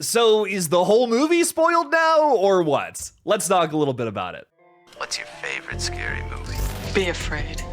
So is the whole movie spoiled now, or what? Let's talk a little bit about it. What's your favorite scary movie? Be afraid.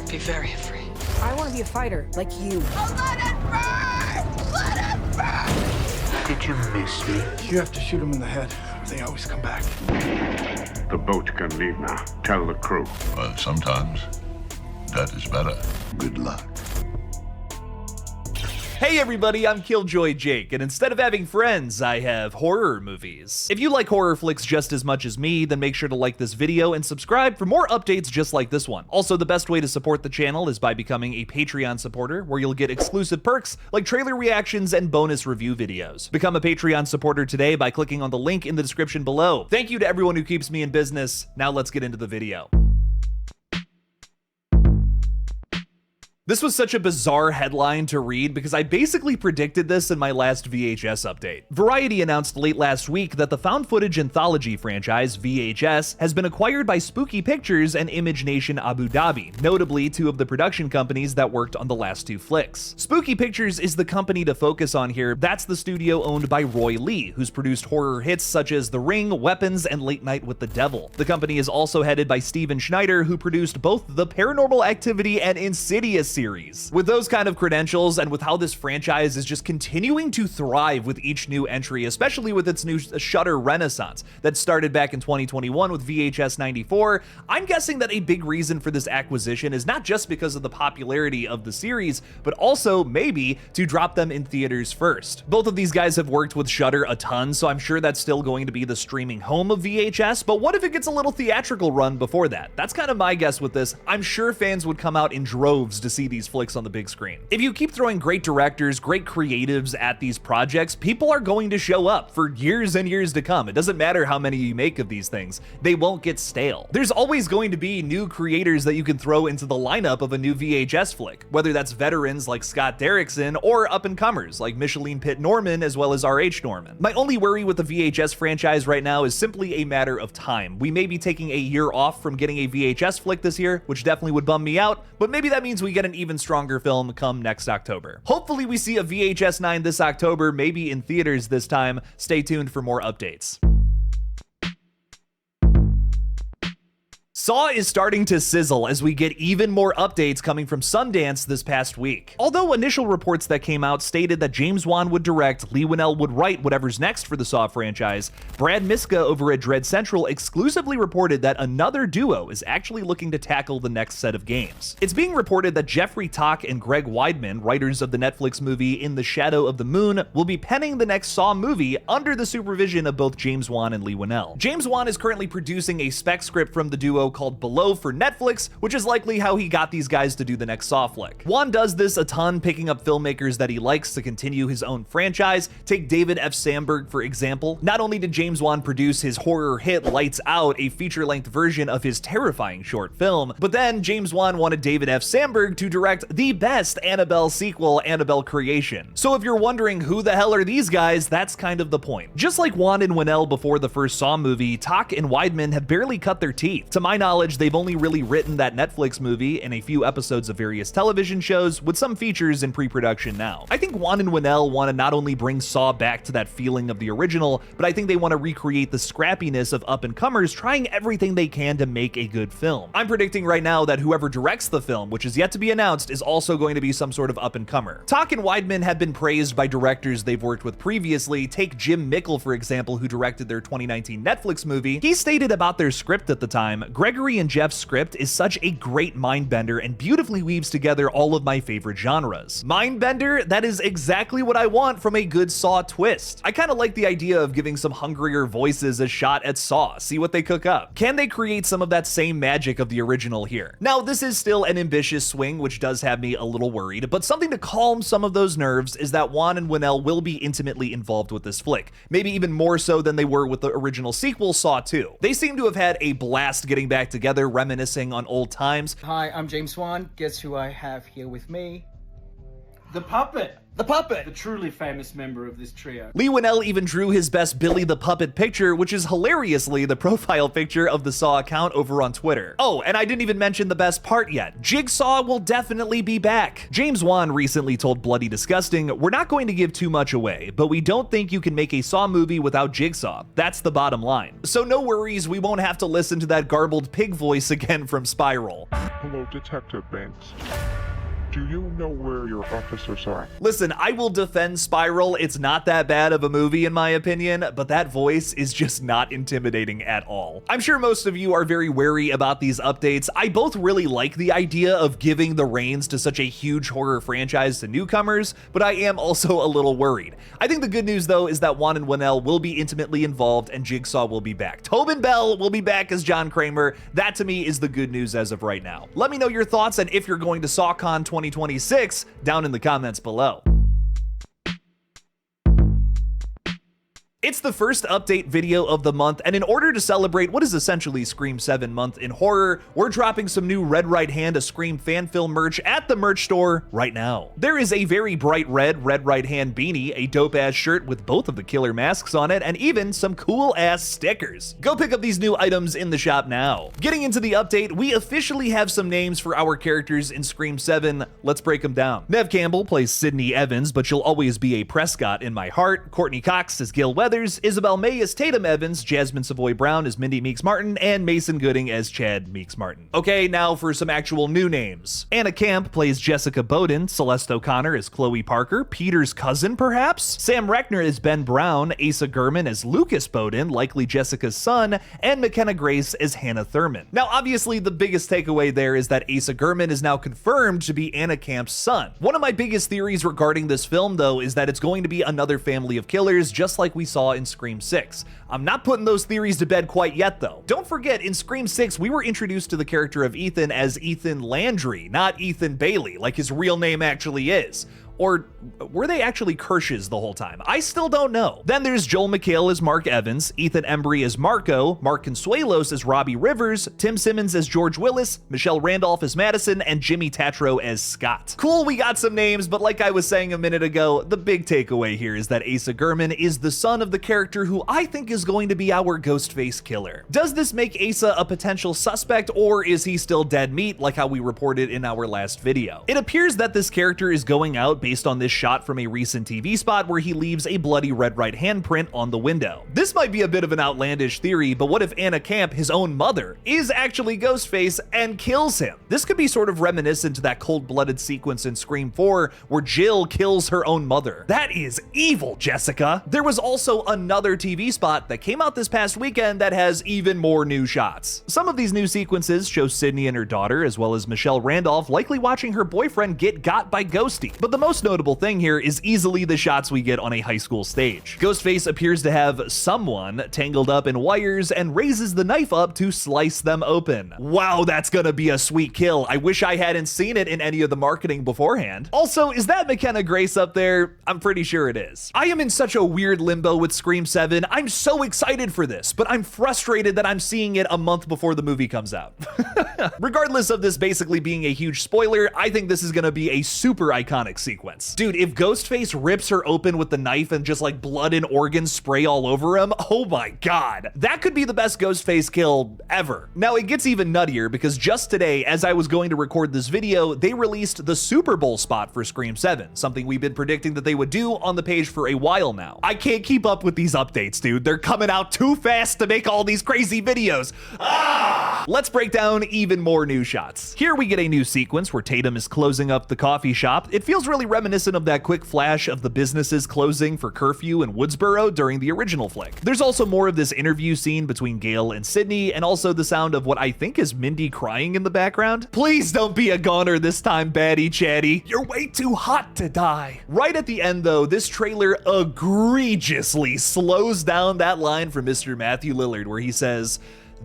Be very afraid. I want to be a fighter, like you. Oh, let it burn! Let it burn! Did you miss me? You have to shoot them in the head. They always come back. The boat can leave now. Tell the crew. But sometimes that is better. Good luck. Hey everybody, I'm Killjoy Jake, and instead of having friends, I have horror movies. If you like horror flicks just as much as me, then make sure to like this video and subscribe for more updates just like this one. Also, the best way to support the channel is by becoming a Patreon supporter, where you'll get exclusive perks like trailer reactions and bonus review videos. Become a Patreon supporter today by clicking on the link in the description below. Thank you to everyone who keeps me in business. Now let's get into the video. This was such a bizarre headline to read because I basically predicted this in my last VHS update. Variety announced late last week that the found footage anthology franchise, VHS, has been acquired by Spooky Pictures and Image Nation Abu Dhabi, notably two of the production companies that worked on the last two flicks. Spooky Pictures is the company to focus on here. That's the studio owned by Roy Lee, who's produced horror hits such as The Ring, Weapons, and Late Night with the Devil. The company is also headed by Steven Schneider, who produced both the Paranormal Activity and Insidious series. With those kind of credentials, and with how this franchise is just continuing to thrive with each new entry, especially with its new Shudder renaissance that started back in 2021 with VHS 94, I'm guessing that a big reason for this acquisition is not just because of the popularity of the series, but also maybe to drop them in theaters first. Both of these guys have worked with Shudder a ton, so I'm sure that's still going to be the streaming home of VHS, but what if it gets a little theatrical run before that? That's kind of my guess with this. I'm sure fans would come out in droves to see these flicks on the big screen. If you keep throwing great directors, great creatives at these projects, people are going to show up for years and years to come. It doesn't matter how many you make of these things, they won't get stale. There's always going to be new creators that you can throw into the lineup of a new VHS flick, whether that's veterans like Scott Derrickson or up-and-comers like Micheline Pitt Norman as well as R.H. Norman. My only worry with the VHS franchise right now is simply a matter of time. We may be taking a year off from getting a VHS flick this year, which definitely would bum me out, but maybe that means we get an even stronger film come next October. Hopefully we see a VHS 9 this October, maybe in theaters this time. Stay tuned for more updates. Saw is starting to sizzle as we get even more updates coming from Sundance this past week. Although initial reports that came out stated that James Wan would direct, Leigh Whannell would write whatever's next for the Saw franchise, Brad Miska over at Dread Central exclusively reported that another duo is actually looking to tackle the next set of games. It's being reported that Jeffrey Tock and Greg Weidman, writers of the Netflix movie In the Shadow of the Moon, will be penning the next Saw movie under the supervision of both James Wan and Leigh Whannell. James Wan is currently producing a spec script from the duo called Below for Netflix, which is likely how he got these guys to do the next Saw flick. Wan does this a ton, picking up filmmakers that he likes to continue his own franchise. Take David F. Sandberg, for example. Not only did James Wan produce his horror hit Lights Out, a feature-length version of his terrifying short film, but then James Wan wanted David F. Sandberg to direct the best Annabelle sequel, Annabelle Creation. So if you're wondering who the hell are these guys, that's kind of the point. Just like Wan and Whannell before the first Saw movie, Tock and Weidman have barely cut their teeth. To my knowledge, they've only really written that Netflix movie and a few episodes of various television shows, with some features in pre-production now. I think Wan and Whannell want to not only bring Saw back to that feeling of the original, but I think they want to recreate the scrappiness of up-and-comers trying everything they can to make a good film. I'm predicting right now that whoever directs the film, which is yet to be announced, is also going to be some sort of up-and-comer. Tock and Weidman have been praised by directors they've worked with previously. Take Jim Mickle, for example, who directed their 2019 Netflix movie. He stated about their script at the time, Gregory and Jeff's script is such a great mind bender and beautifully weaves together all of my favorite genres. Mind bender, that is exactly what I want from a good Saw twist. I kind of like the idea of giving some hungrier voices a shot at Saw, see what they cook up. Can they create some of that same magic of the original here? Now, this is still an ambitious swing, which does have me a little worried, but something to calm some of those nerves is that Wan and Whannell will be intimately involved with this flick, maybe even more so than they were with the original sequel, Saw 2. They seem to have had a blast getting back together, reminiscing on old times. Hi, I'm James Wan. Guess who I have here with me? The puppet. The puppet! The truly famous member of this trio. Leigh Whannell even drew his best Billy the Puppet picture, which is hilariously the profile picture of the Saw account over on Twitter. Oh, and I didn't even mention the best part yet. Jigsaw will definitely be back. James Wan recently told Bloody Disgusting, "We're not going to give too much away, but we don't think you can make a Saw movie without Jigsaw. That's the bottom line." So no worries, we won't have to listen to that garbled pig voice again from Spiral. Hello, Detective Banks. Do you know where your officers are? Listen, I will defend Spiral. It's not that bad of a movie in my opinion, but that voice is just not intimidating at all. I'm sure most of you are very wary about these updates. I both really like the idea of giving the reins to such a huge horror franchise to newcomers, but I am also a little worried. I think the good news though is that Wan and Whannell will be intimately involved and Jigsaw will be back. Tobin Bell will be back as John Kramer. That to me is the good news as of right now. Let me know your thoughts and if you're going to SawCon 2026 down in the comments below. It's the first update video of the month, and in order to celebrate what is essentially Scream 7 month in horror, we're dropping some new Red Right Hand, a Scream fan film merch at the merch store right now. There is a very bright red Red Right Hand beanie, a dope-ass shirt with both of the killer masks on it, and even some cool-ass stickers. Go pick up these new items in the shop now. Getting into the update, we officially have some names for our characters in Scream 7. Let's break them down. Nev Campbell plays Sydney Evans, but she'll always be a Prescott in my heart. Courtney Cox is Gail Weathers. Isabel May as Tatum Evans, Jasmine Savoy Brown as Mindy Meeks Martin, and Mason Gooding as Chad Meeks Martin. Okay, now for some actual new names. Anna Camp plays Jessica Bowden, Celeste O'Connor as Chloe Parker, Peter's cousin perhaps? Sam Reckner as Ben Brown, Asa Gurman as Lucas Bowden, likely Jessica's son, and McKenna Grace as Hannah Thurman. Now obviously the biggest takeaway there is that Asa Gurman is now confirmed to be Anna Camp's son. One of my biggest theories regarding this film though is that it's going to be another family of killers just like we saw in Scream 6. I'm not putting those theories to bed quite yet though. Don't forget, in Scream 6 we were introduced to the character of Ethan as Ethan Landry, not Ethan Bailey, like his real name actually is. Or were they actually Kirsches the whole time? I still don't know. Then there's Joel McHale as Mark Evans, Ethan Embry as Marco, Mark Consuelos as Robbie Rivers, Tim Simmons as George Willis, Michelle Randolph as Madison, and Jimmy Tatro as Scott. Cool, we got some names, but like I was saying a minute ago, the big takeaway here is that Asa Gurman is the son of the character who I think is going to be our Ghostface killer. Does this make Asa a potential suspect, or is he still dead meat like how we reported in our last video? It appears that this character is going out based on this shot from a recent TV spot where he leaves a bloody red right hand print on the window. This might be a bit of an outlandish theory, but what if Anna Camp, his own mother, is actually Ghostface and kills him? This could be sort of reminiscent to that cold-blooded sequence in Scream 4 where Jill kills her own mother. That is evil, Jessica. There was also another TV spot that came out this past weekend that has even more new shots. Some of these new sequences show Sydney and her daughter, as well as Michelle Randolph, likely watching her boyfriend get got by Ghosty. But the most notable thing here is easily the shots we get on a high school stage. Ghostface appears to have someone tangled up in wires and raises the knife up to slice them open. Wow, that's gonna be a sweet kill. I wish I hadn't seen it in any of the marketing beforehand. Also, is that McKenna Grace up there? I'm pretty sure it is. I am in such a weird limbo with Scream 7. I'm so excited for this, but I'm frustrated that I'm seeing it a month before the movie comes out. Regardless of this basically being a huge spoiler, I think this is gonna be a super iconic sequence. Dude, if Ghostface rips her open with the knife and just like blood and organs spray all over him, oh my god. That could be the best Ghostface kill ever. Now it gets even nuttier because just today, as I was going to record this video, they released the Super Bowl spot for Scream 7, something we've been predicting that they would do on the page for a while now. I can't keep up with these updates, dude. They're coming out too fast to make all these crazy videos. Let's break down even more new shots. Here we get a new sequence where Tatum is closing up the coffee shop. It feels really reminiscent of that quick flash of the businesses closing for curfew in Woodsboro during the original flick. There's also more of this interview scene between Gail and Sydney, and also the sound of what I think is Mindy crying in the background. Please don't be a goner this time, baddie chatty. You're way too hot to die. Right at the end though, this trailer egregiously slows down that line from Mr. Matthew Lillard where he says,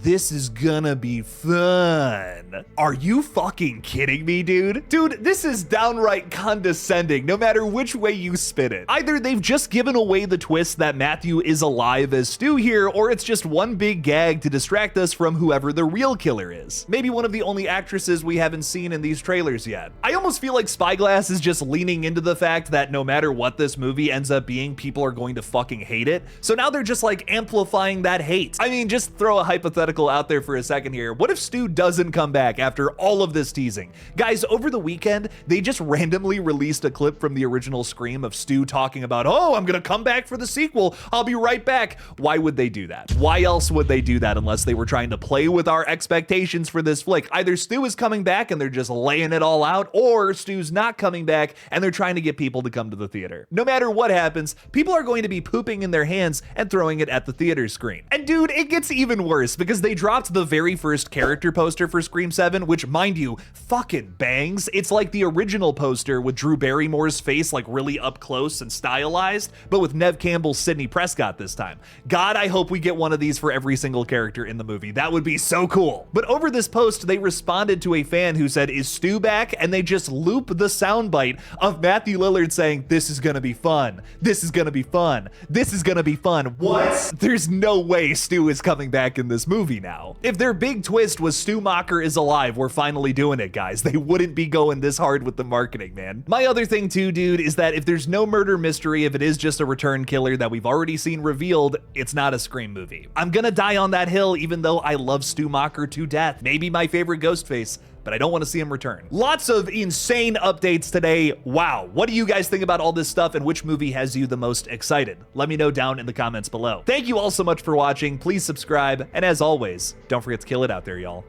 This is gonna be fun. Are you fucking kidding me, dude? Dude, this is downright condescending, no matter which way you spin it. Either they've just given away the twist that Matthew is alive as Stu here, or it's just one big gag to distract us from whoever the real killer is. Maybe one of the only actresses we haven't seen in these trailers yet. I almost feel like Spyglass is just leaning into the fact that no matter what this movie ends up being, people are going to fucking hate it. So now they're just like amplifying that hate. I mean, just throw a hypothetical out there for a second here. What if Stu doesn't come back after all of this teasing? Guys, over the weekend, they just randomly released a clip from the original Scream of Stu talking about, oh, I'm gonna come back for the sequel. I'll be right back. Why would they do that? Why else would they do that unless they were trying to play with our expectations for this flick? Either Stu is coming back and they're just laying it all out, or Stu's not coming back and they're trying to get people to come to the theater. No matter what happens, people are going to be pooping in their hands and throwing it at the theater screen. And dude, it gets even worse because they dropped the very first character poster for Scream 7, which, mind you, fucking bangs. It's like the original poster with Drew Barrymore's face like really up close and stylized, but with Neve Campbell's Sidney Prescott this time. God, I hope we get one of these for every single character in the movie. That would be so cool. But over this post, they responded to a fan who said, is Stu back? And they just loop the soundbite of Matthew Lillard saying, this is gonna be fun. This is gonna be fun. This is gonna be fun. What? There's no way Stu is coming back in this movie now. If their big twist was Stu Macher is alive, we're finally doing it, guys. They wouldn't be going this hard with the marketing, man. My other thing too, dude, is that if there's no murder mystery, if it is just a return killer that we've already seen revealed, it's not a Scream movie. I'm gonna die on that hill, even though I love Stu Macher to death. Maybe my favorite Ghostface, but I don't want to see him return. Lots of insane updates today. Wow. What do you guys think about all this stuff, and which movie has you the most excited? Let me know down in the comments below. Thank you all so much for watching. Please subscribe, and as always, don't forget to kill it out there, y'all.